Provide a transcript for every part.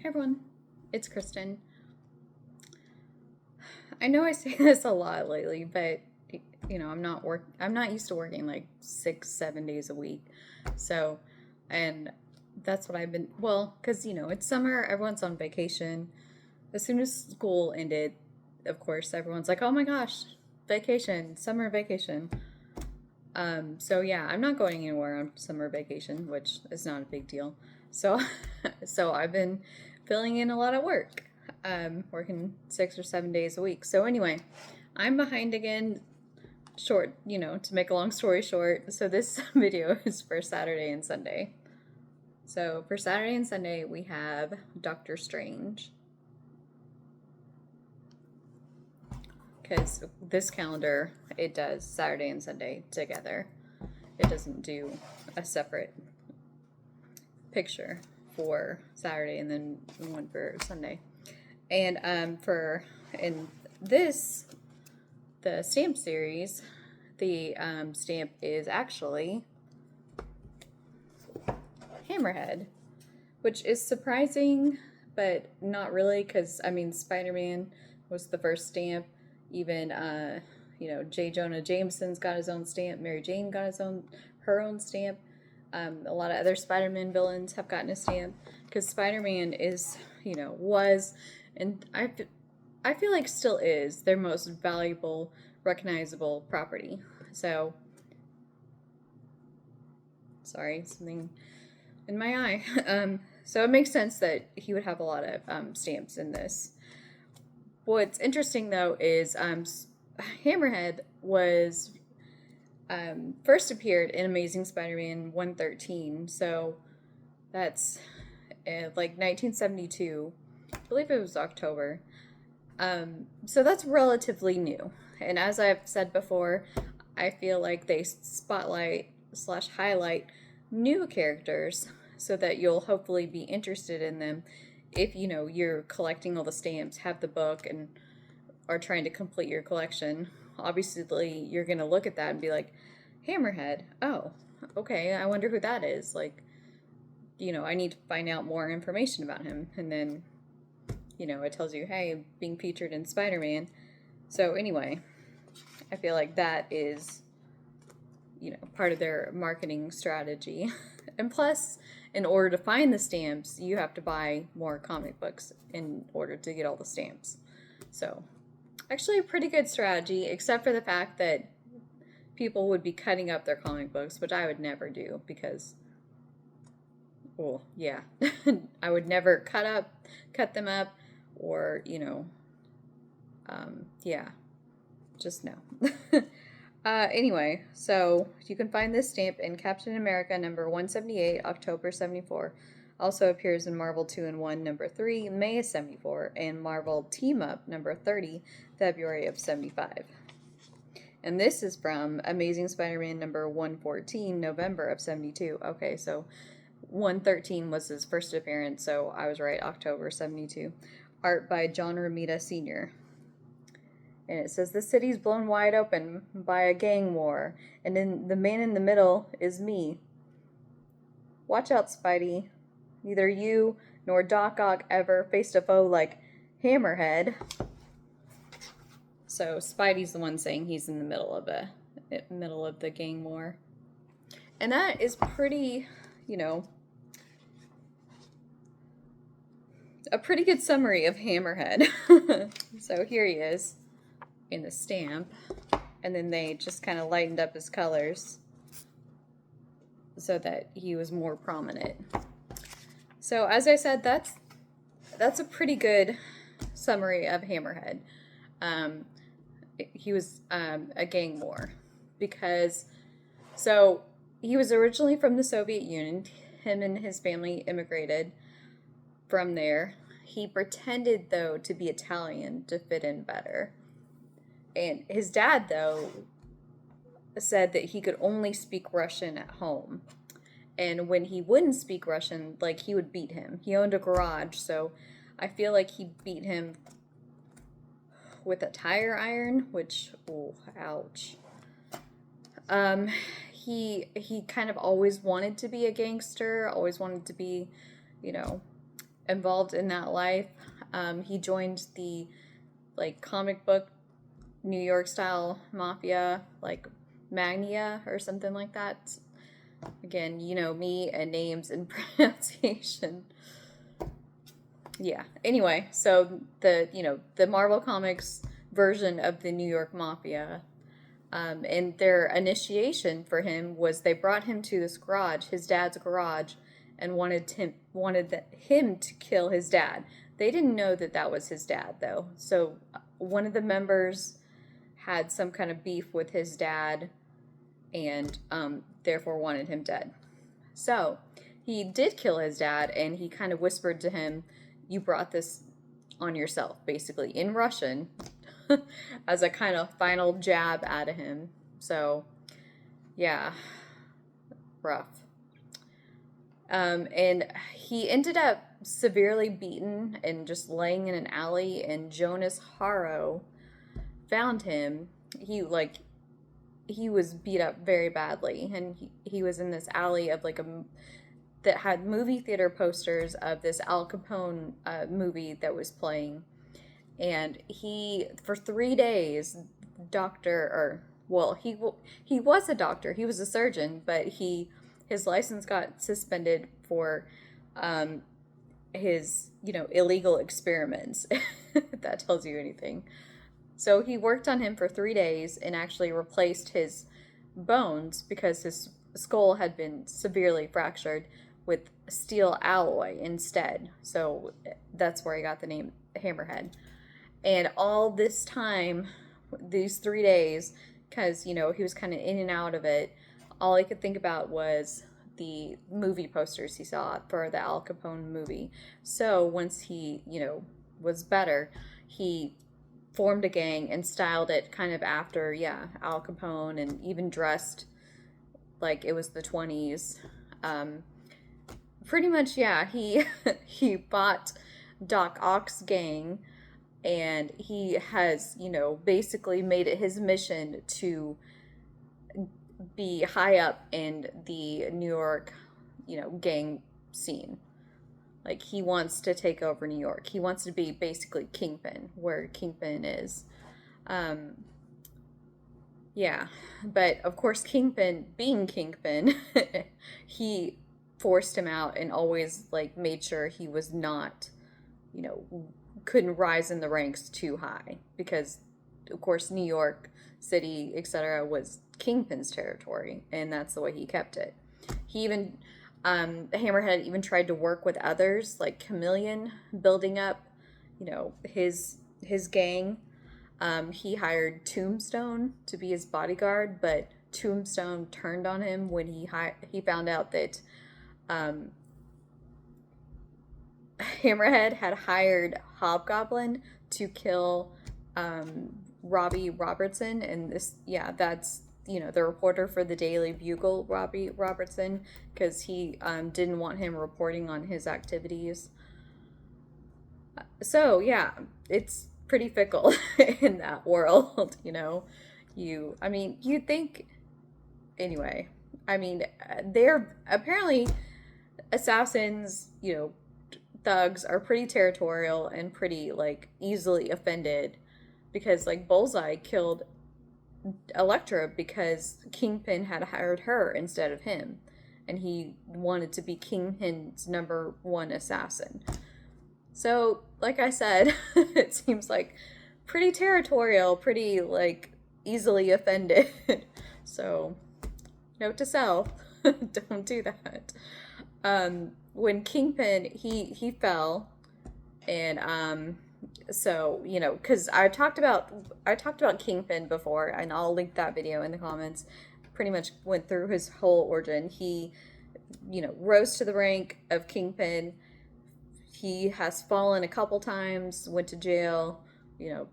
Hey everyone, it's Kristen. I know I say this a lot lately, but I'm not used to working like 6, 7 days a week. So, and that's what I've been, well, because it's summer, everyone's on vacation. As soon as school ended, of course, everyone's like, oh my gosh, vacation, summer vacation. So yeah, I'm not going anywhere on summer vacation, which is not a big deal. So, so I've been filling in a lot of work, working 6 or 7 days a week. So anyway, I'm behind again. Short, to make a long story short. So this video is for Saturday and Sunday. So for Saturday and Sunday, we have Doctor Strange. Because this calendar, it does Saturday and Sunday together. It doesn't do a separate picture for Saturday and then one for Sunday. And for in this, the stamp series, the stamp is actually Hammerhead, which is surprising, but not really, because I mean, Spider-Man was the first stamp. Even J. Jonah Jameson's got his own stamp. Mary Jane got her own stamp. A lot of other Spider-Man villains have gotten a stamp because Spider-Man is, was, and I feel like still is their most valuable, recognizable property. So, sorry, something in my eye. So it makes sense that he would have a lot of stamps in this. What's interesting though is Hammerhead was first appeared in Amazing Spider-Man 113, so that's like 1972. I believe it was October. So that's relatively new. And as I've said before, I feel like they spotlight / highlight new characters so that you'll hopefully be interested in them if you're collecting all the stamps, have the book, and are trying to complete your collection. Obviously, you're going to look at that and be like, Hammerhead, oh, okay, I wonder who that is. Like, I need to find out more information about him. And then, it tells you, hey, being featured in Spider-Man. So anyway, I feel like that is, part of their marketing strategy. And plus, in order to find the stamps, you have to buy more comic books in order to get all the stamps. So, actually a pretty good strategy, except for the fact that people would be cutting up their comic books, which I would never do because, well, yeah, I would never cut them up, or, yeah, just no. Anyway, so you can find this stamp in Captain America number 178, October 74. Also appears in Marvel 2-in-1 number 3, May of 74, and Marvel Team Up number 30, February of 75. And this is from Amazing Spider-Man number 114, November of 72. Okay, so 113 was his first appearance, so I was right, October 72. Art by John Romita Sr. And it says, the city's blown wide open by a gang war, and the man in the middle is me. Watch out, Spidey. Neither you nor Doc Ock ever faced a foe like Hammerhead. So Spidey's the one saying he's in the middle of the gang war. And that is pretty, a pretty good summary of Hammerhead. So here he is in the stamp, and then they just kind of lightened up his colors so that he was more prominent. So as I said, that's a pretty good summary of Hammerhead. He was a gang war because, so he was originally from the Soviet Union. Him and his family immigrated from there. He pretended though to be Italian to fit in better. And his dad, though, said that he could only speak Russian at home. And when he wouldn't speak Russian, like, he would beat him. He owned a garage, so I feel like he beat him with a tire iron, which, oh, ouch. He kind of always wanted to be a gangster, always wanted to be, involved in that life. He joined the like comic book New York style mafia, like Magnia or something like that. Again, you know me and names and pronunciation. Yeah. Anyway, so the Marvel Comics version of the New York Mafia, and their initiation for him was they brought him to this garage, his dad's garage, and wanted him to kill his dad. They didn't know that that was his dad though. So one of the members had some kind of beef with his dad, and therefore wanted him dead. So he did kill his dad, and he kind of whispered to him, "You brought this on yourself," basically in Russian, as a kind of final jab at him. So, yeah, rough. And he ended up severely beaten and just laying in an alley, and Jonas Harrow found him. He was beat up very badly, and he was in this alley of that had movie theater posters of this Al Capone movie that was playing. And he, for 3 days, he was a doctor, he was a surgeon, but his license got suspended for his, illegal experiments, if that tells you anything. So he worked on him for 3 days and actually replaced his bones because his skull had been severely fractured with steel alloy instead. So that's where he got the name Hammerhead. And all this time, these 3 days, because, he was kind of in and out of it, all I could think about was the movie posters he saw for the Al Capone movie. So once he, was better, he formed a gang and styled it kind of after, Al Capone, and even dressed like it was the 20s. Pretty much, he bought Doc Ock's gang, and he has, basically made it his mission to be high up in the New York, gang scene. Like, he wants to take over New York. He wants to be basically Kingpin, where Kingpin is. Yeah. But, of course, Kingpin, being Kingpin, he forced him out and always, made sure he was not, couldn't rise in the ranks too high. Because, of course, New York City, etc., was Kingpin's territory. And that's the way he kept it. He even... Hammerhead even tried to work with others, like Chameleon, building up, his gang. He hired Tombstone to be his bodyguard, but Tombstone turned on him when he found out that Hammerhead had hired Hobgoblin to kill Robbie Robertson, and that's the reporter for the Daily Bugle, Robbie Robertson, because he didn't want him reporting on his activities. So, it's pretty fickle in that world, you'd think, anyway, they're apparently assassins, thugs are pretty territorial and pretty, easily offended, because, Bullseye killed Elektra because Kingpin had hired her instead of him, and he wanted to be Kingpin's #1 assassin. So, like I said, it seems like pretty territorial, pretty easily offended. So, note to self, don't do that. When Kingpin he fell, and so, because I talked about Kingpin before, and I'll link that video in the comments. Pretty much went through his whole origin. He, rose to the rank of Kingpin. He has fallen a couple times, went to jail,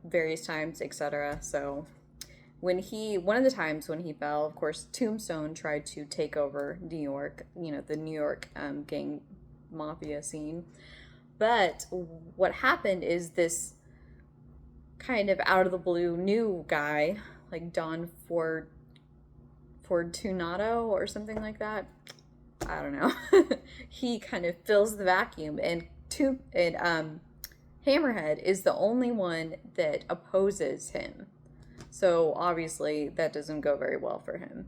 various times, etc. So one of the times when he fell, of course, Tombstone tried to take over New York, the New York gang mafia scene. But what happened is this kind of out of the blue new guy, like Don Fortunato or something like that. I don't know. He kind of fills the vacuum, and Hammerhead is the only one that opposes him. So obviously that doesn't go very well for him.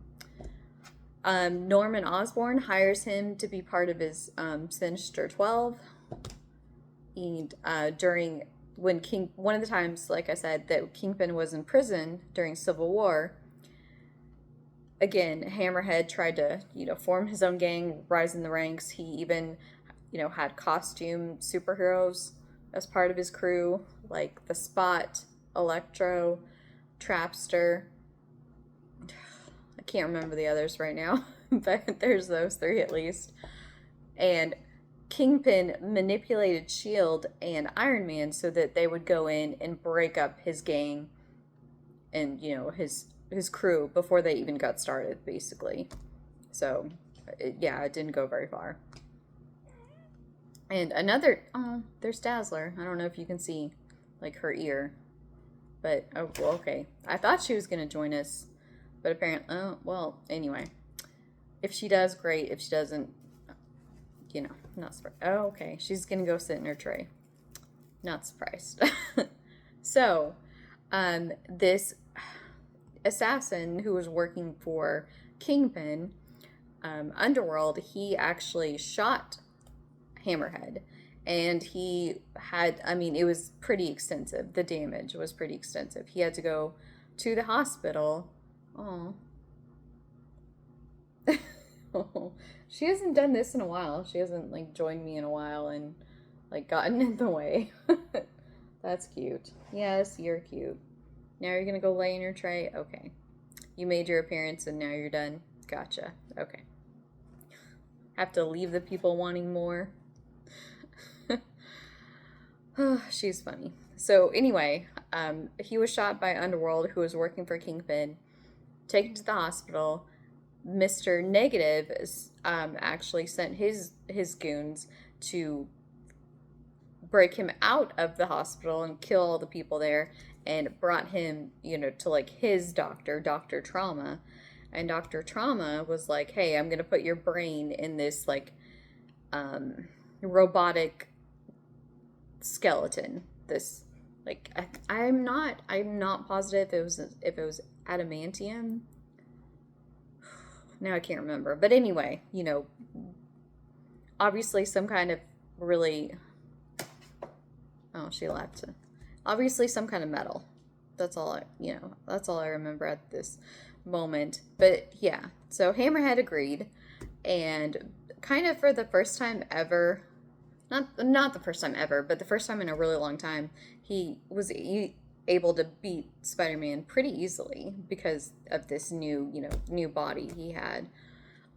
Norman Osborn hires him to be part of his Sinister 12. And during one of the times, like I said, that Kingpin was in prison during Civil War, again, Hammerhead tried to, form his own gang, rise in the ranks. He even, had costume superheroes as part of his crew, like the Spot, Electro, Trapster. I can't remember the others right now, but there's those three at least. And Kingpin manipulated S.H.I.E.L.D. and Iron Man so that they would go in and break up his gang and, his crew before they even got started, basically. So, it didn't go very far. And there's Dazzler. I don't know if you can see, like, her ear. But, okay. I thought she was going to join us. But apparently, anyway. If she does, great. If she doesn't, not surprised. Oh, okay. She's going to go sit in her tray. Not surprised. So, this assassin who was working for Kingpin, Underworld, he actually shot Hammerhead. And he had, it was pretty extensive. The damage was pretty extensive. He had to go to the hospital. Oh. She hasn't done this in a while. She hasn't, joined me in a while and, gotten in the way. That's cute. Yes, you're cute. Now you're gonna go lay in your tray? Okay. You made your appearance and now you're done? Gotcha. Okay. Have to leave the people wanting more. She's funny. So anyway, he was shot by Underworld, who was working for Kingpin, taken to the hospital. Mr. Negative actually sent his goons to break him out of the hospital and kill all the people there, and brought him, to his doctor, Dr. Trauma. And Dr. Trauma was like, hey, I'm gonna put your brain in this robotic skeleton. This I'm not positive if it was adamantium. Now I can't remember. But anyway, obviously some kind of really... Oh, she left. Obviously some kind of metal. That's all I remember at this moment. But yeah, so Hammerhead agreed, and kind of for the first time ever, not the first time ever, but the first time in a really long time, he was able to beat Spider-Man pretty easily because of this new body he had.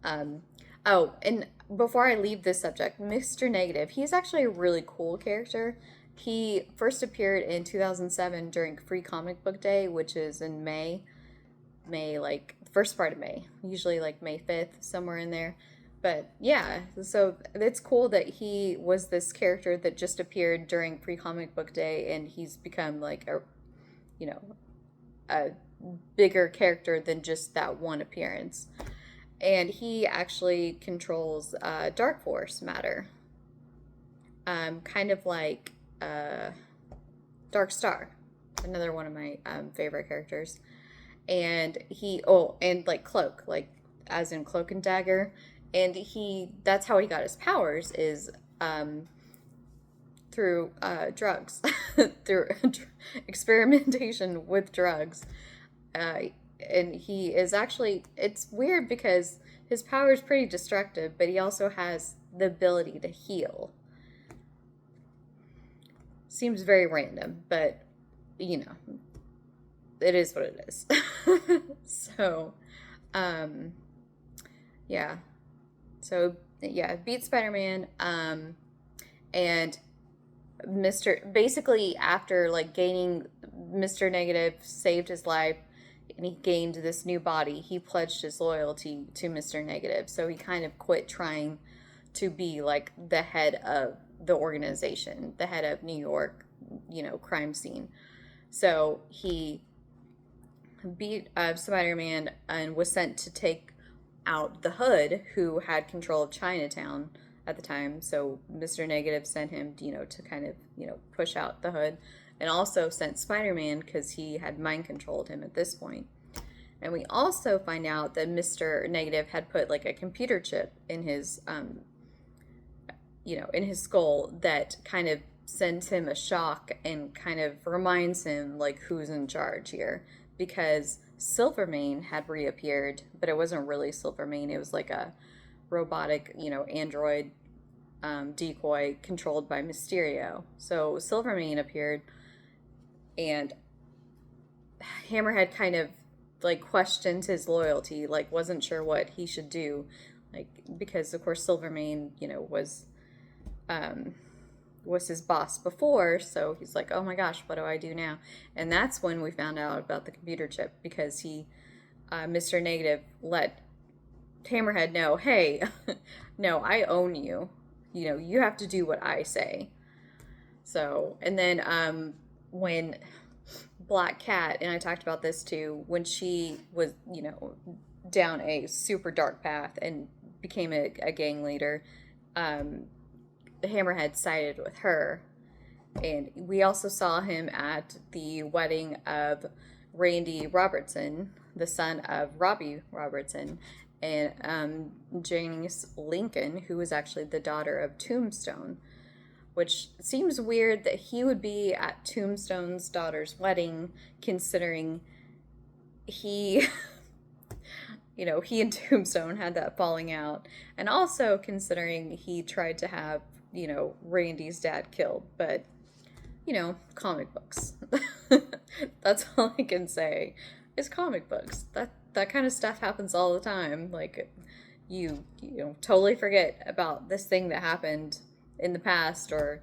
And before I leave this subject, Mr. Negative, he's actually a really cool character. He first appeared in 2007 during Free Comic Book Day, which is in May, the first part of May, usually May 5th, somewhere in there. But yeah, so it's cool that he was this character that just appeared during Free Comic Book Day, and he's become a bigger character than just that one appearance. And he actually controls Dark Force matter. Kind of like Dark Star, another one of my favorite characters. And Cloak, as in Cloak and Dagger. And that's how he got his powers, is through drugs, through experimentation with drugs. And he is actually, it's weird because his power is pretty destructive, but he also has the ability to heal. Seems very random, but, it is what it is. So, yeah. So, yeah, beat Spider-Man, and basically after, gaining, Mr. Negative saved his life, and he gained this new body, he pledged his loyalty to Mr. Negative, so he kind of quit trying to be, the head of the organization, the head of New York, crime scene. So he beat Spider-Man and was sent to take out the Hood, who had control of Chinatown at the time. So Mr. Negative sent him, to kind of, push out the hood, and also sent Spider-Man because he had mind controlled him at this point. And we also find out that Mr. Negative had put like a computer chip in his, in his skull that kind of sends him a shock and kind of reminds him like who's in charge here, because Silvermane had reappeared, but it wasn't really Silvermane. It was like a robotic, android decoy controlled by Mysterio. So Silvermane appeared, and Hammerhead kind of like questioned his loyalty, like wasn't sure what he should do, like because of course Silvermane, was his boss before, so he's like, oh my gosh, what do I do now? And that's when we found out about the computer chip, because he, Mr. Negative, let Hammerhead know, hey, no, I own you. You have to do what I say. So, and then when Black Cat, and I talked about this too, when she was, down a super dark path and became a gang leader, the Hammerhead sided with her. And we also saw him at the wedding of Randy Robertson, the son of Robbie Robertson, and Janice Lincoln, who was actually the daughter of Tombstone, which seems weird that he would be at Tombstone's daughter's wedding, considering he, he and Tombstone had that falling out, and also considering he tried to have, Randy's dad killed, but, comic books. That's all I can say, is comic books. That kind of stuff happens all the time. Like, you totally forget about this thing that happened in the past, or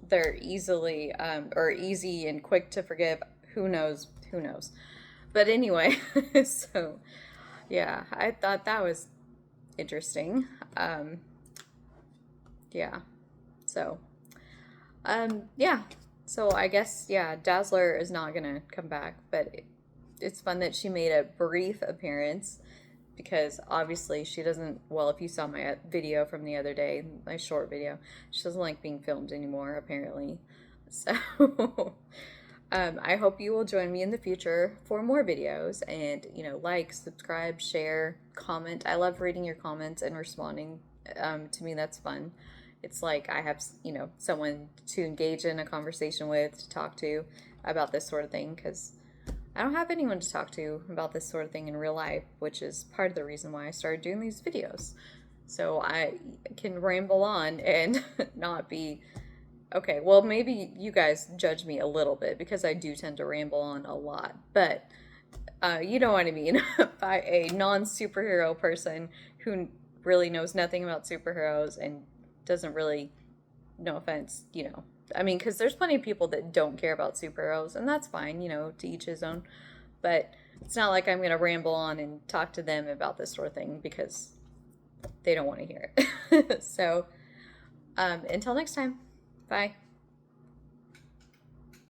they're easily or easy and quick to forgive. Who knows? But anyway, so yeah, I thought that was interesting. Yeah. So, yeah. So I guess, yeah, Dazzler is not gonna come back, but it's fun that she made a brief appearance, because obviously she doesn't, well, if you saw my video from the other day, my short video, she doesn't like being filmed anymore, apparently. So, I hope you will join me in the future for more videos, and, like, subscribe, share, comment. I love reading your comments and responding. To me, that's fun. It's like I have, someone to engage in a conversation with, to talk to about this sort of thing, because I don't have anyone to talk to about this sort of thing in real life, which is part of the reason why I started doing these videos. So I can ramble on and not be, okay, well, maybe you guys judge me a little bit, because I do tend to ramble on a lot, but you know what I mean, by a non-superhero person who really knows nothing about superheroes and doesn't really, no offense, I mean, because there's plenty of people that don't care about superheroes, and that's fine, to each his own. But it's not like I'm going to ramble on and talk to them about this sort of thing, because they don't want to hear it. So, until next time, bye.